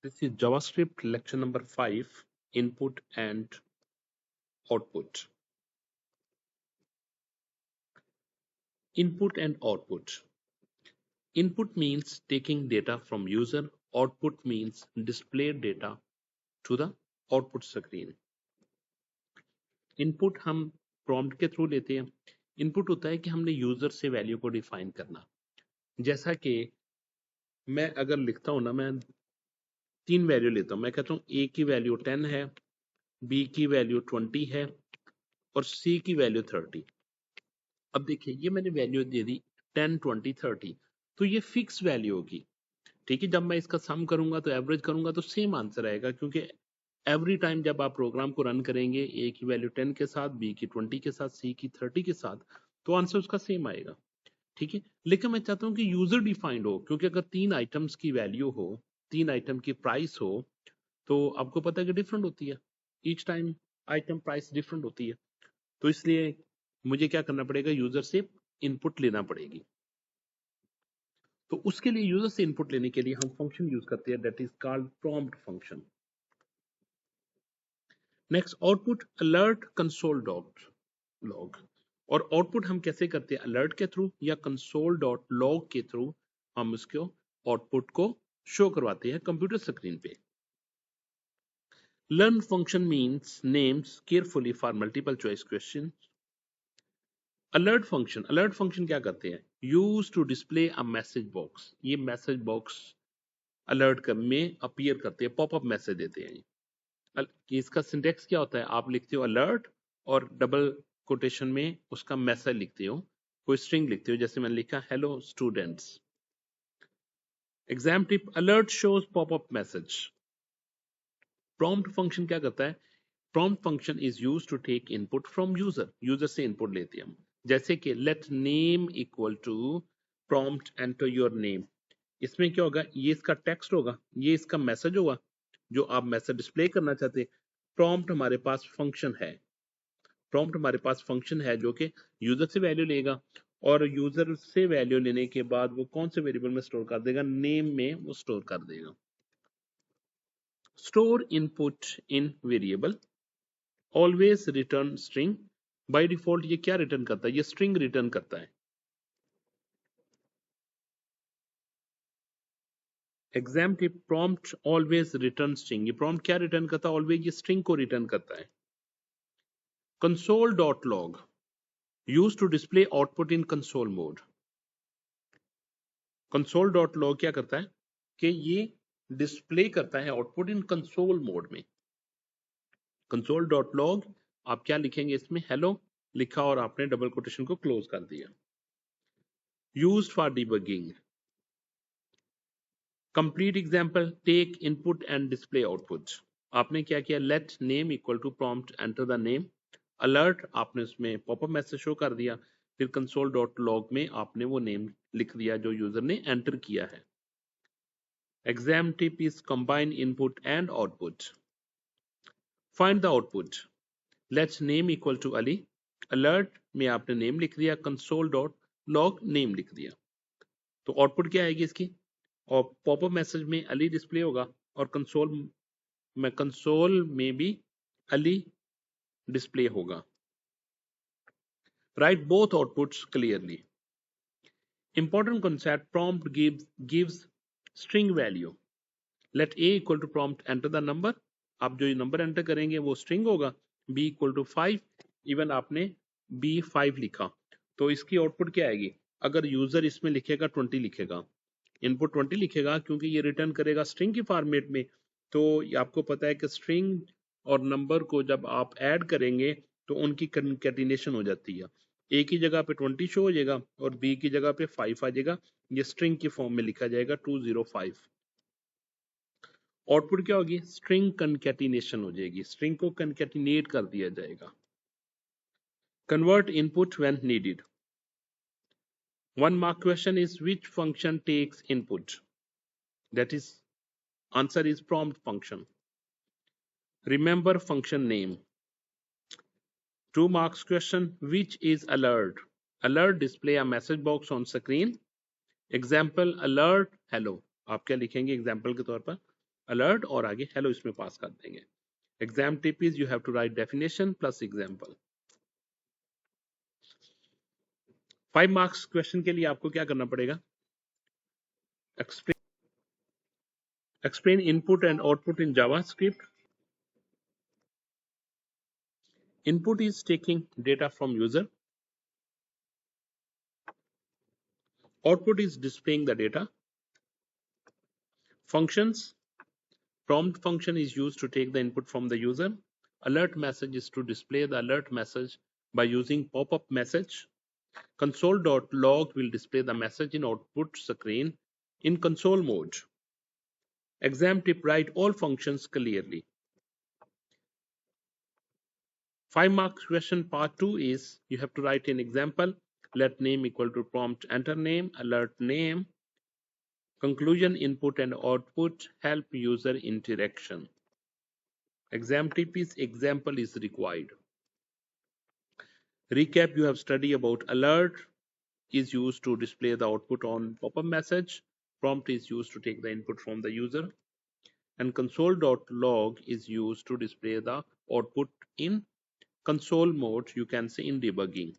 This is JavaScript lecture number 5, input and output. Input and output. Input means taking data from user. Output means display data to the output screen. Input हम prompt के through लेते हैं. Input होता है कि हमने user से value को डिफाइन करना. जैसा कि मैं अगर लिखता हूं ना, मैं 3 वैल्यू लेता हूं. मैं कहता हूं A की वैल्यू 10 है, B की वैल्यू 20 है और C की वैल्यू 30. अब देखिए ये मैंने वैल्यू दे दी 10, 20, 30, तो ये फिक्स वैल्यू होगी. ठीक है, जब मैं इसका सम करूंगा तो एवरेज करूंगा तो सेम आंसर आएगा, क्योंकि एवरी टाइम जब आप प्रोग्राम को रन करेंगे ए की वैल्यू 10 के साथ, बी की 20 के साथ, सी की 30 के साथ, तो आंसर उसका सेम आएगा. ठीक है, लेकिन मैं चाहता हूं कि यूजर डिफाइंड हो, क्योंकि अगर 3 आइटम्स की वैल्यू हो, 3 आइटम की प्राइस हो, तो आपको पता है कि डिफरेंट होती है. Each time item price different होती है. तो इसलिए मुझे क्या करना पड़ेगा, यूजर से इनपुट लेना पड़ेगी. तो उसके लिए यूजर से इनपुट लेने के लिए हम फंक्शन यूज करते हैं, that is called prompt function. Next, output alert console dot log. और आउटपुट हम कैसे करते हैं, अलर्ट के थ्रू या कंसोल डॉट लॉग के थ्रू हम उसको आउटपुट को शो करवाते हैं कंप्यूटर स्क्रीन पे. Learn function means names carefully for multiple choice question. Alert function क्या करते हैं, use to display a message box. ये मैसेज बॉक्स अलर्ट में अपीयर करते हैं, पॉपअप मैसेज देते हैं. कि इसका सिंटेक्स क्या होता है, आप लिखते हो अलर्ट और डबल कोटेशन में उसका मैसेज लिखते हो, कोई स्ट्रिंग लिखते हो, जैसे मैंने लिखा hello students. Exam tip, alert shows popup message. Prompt function क्या करता है, prompt function is used to take input from user. User से इनपुट लेते हैं हम, जैसे कि let name equal to prompt enter your name. इसमें क्या होगा, ये इसका टेक्स्ट होगा, ये इसका मैसेज होगा जो आप मैसेज डिस्प्ले करना चाहते हैं. प्रॉम्प्ट हमारे पास फंक्शन है, प्रॉम्प्ट हमारे पास फंक्शन है जो कि यूजर से वैल्यू लेगा, और यूजर से वैल्यू लेने के बाद वो कौन से वेरिएबल में स्टोर कर देगा, नेम में वो स्टोर कर देगा. Store input in variable, always return string. By default ये क्या रिटर्न करता है, ये स्ट्रिंग रिटर्न करता है. Exam tip, prompt always return string. ये प्रॉम्प्ट क्या रिटर्न करता है, ऑलवेज ये स्ट्रिंग को रिटर्न करता है. Console dot log, use to display output in console mode. Console dot log क्या करता है कि ये डिस्प्ले करता है आउटपुट इन कंसोल मोड में. कंसोल डॉट लॉग आप क्या लिखेंगे, इसमें हेलो लिखा और आपने डबल कोटेशन को क्लोज कर दिया. Used for debugging. Complete example, take input and display output. आपने क्या किया, let name equal to prompt enter the name. Alert आपने उसमें पॉपअप मैसेज शो कर दिया, फिर कंसोल डॉट लॉग में आपने वो नेम लिख दिया जो यूजर ने एंटर किया है. Exam tip is combine input and output. Find the output. Let's name equal to Ali. Alert में आपने नेम लिख दिया, कंसोल डॉट लॉग नेम लिख दिया, तो आउटपुट क्या आएगी इसकी, और पॉपअप मैसेज में अली डिस्प्ले होगा और कंसोल में भी अली डिस्प्ले होगा. Write both outputs clearly. Important concept, prompt gives string value. Let A equal to prompt enter the number. आप जो ये नंबर एंटर करेंगे वो स्ट्रिंग होगा. बी इक्वल टू 5, इवन आपने B5 लिखा, तो इसकी आउटपुट क्या आएगी, अगर यूजर इसमें लिखेगा 20 लिखेगा, इनपुट 20 लिखेगा, क्योंकि ये रिटर्न करेगा स्ट्रिंग की फॉर्मेट में. तो ये आपको पता है कि स्ट्रिंग और नंबर को जब आप ऐड करेंगे तो उनकी कंकैटिनेशन हो जाती है. ए की जगह पे 20 शो हो जाएगा और बी की जगह पे 5 आ जाएगा, ये स्ट्रिंग की फॉर्म में लिखा जाएगा 205. आउटपुट क्या होगी, स्ट्रिंग कंकैटिनेशन हो जाएगी, स्ट्रिंग को कंकैटिनेट कर दिया जाएगा. Convert input when needed. 1 mark question is which function takes input, that is answer is prompt function. Remember function name. 2 marks question, which is alert. Alert display a message box on screen. Example, alert hello. आप क्या लिखेंगे example के तौर पर, alert और आगे hello इसमें पास कर देंगे. Exam tip is you have to write definition plus example. 5 marks question के लिए आपको क्या करना पड़ेगा? Explain input and output in JavaScript. Input is taking data from user. Output is displaying the data. Functions. Prompt function is used to take the input from the user. Alert message is to display the alert message by using pop-up message. Console.log will display the message in output screen in console mode. Exam tip: write all functions clearly. 5 marks question part 2 is you have to write an example. Let name equal to prompt enter name, alert name. Conclusion: input and output help user interaction. Exam tip is example is required. Recap: you have studied about alert is used to display the output on pop-up message. Prompt is used to take the input from the user. And console.log is used to display the output in console mode, you can say in debugging.